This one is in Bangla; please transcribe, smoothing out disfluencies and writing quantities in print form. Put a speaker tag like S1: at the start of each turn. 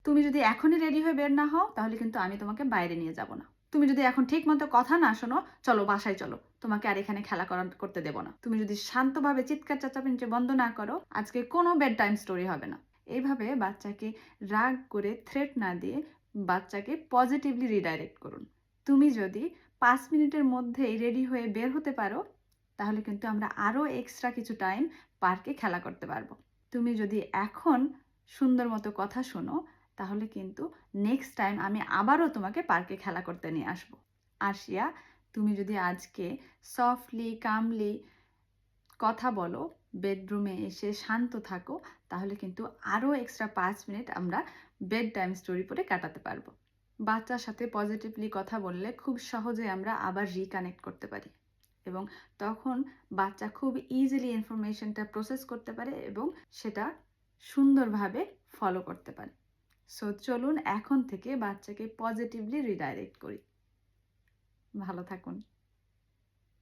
S1: তুমি যদি এখনই রেডি হয়ে বের না হও তাহলে কিন্তু আমি তোমাকে বাইরে নিয়ে যাব না। তুমি যদি এখন ঠিক মতো কথা না শোনো, চলো বাসায় চলো, তোমাকে আর এখানে খেলা করতে দেব না। তুমি যদি শান্তভাবে চিৎকার চেঁচামেচি বন্ধ না করো, আজকে কোনো বেড টাইম স্টোরি হবে না। এইভাবে বাচ্চাকে রাগ করে থ্রেট না দিয়ে বাচ্চাকে পজিটিভলি রিডাইরেক্ট করুন। তুমি যদি 5 মিনিটের মধ্যেই রেডি হয়ে বের হতে পারো তাহলে কিন্তু আমরা আরও এক্সট্রা কিছু টাইম পার্কে খেলা করতে পারবো। তুমি যদি এখন সুন্দর মতো কথা শোনো তাহলে কিন্তু নেক্সট টাইম আমি আবারও তোমাকে পার্কে খেলা করতে নিয়ে আসবো। আরশিয়া, তুমি যদি আজকে সফটলি কামলি কথা বলো, বেডরুমে এসে শান্ত থাকো, তাহলে কিন্তু আরও এক্সট্রা 5 মিনিট আমরা বেড টাইম স্টোরি পড়ে কাটাতে পারবো। বাচ্চার সাথে পজিটিভলি কথা বললে খুব সহজে আমরা আবার রিকানেক্ট করতে পারি এবং তখন বাচ্চা খুব ইজিলি ইনফরমেশনটা প্রসেস করতে পারে এবং সেটা সুন্দরভাবে ফলো করতে পারে। সো চলুন এখন থেকে বাচ্চাকে পজিটিভলি রিডাইরেক্ট করি। ভালো থাকুন।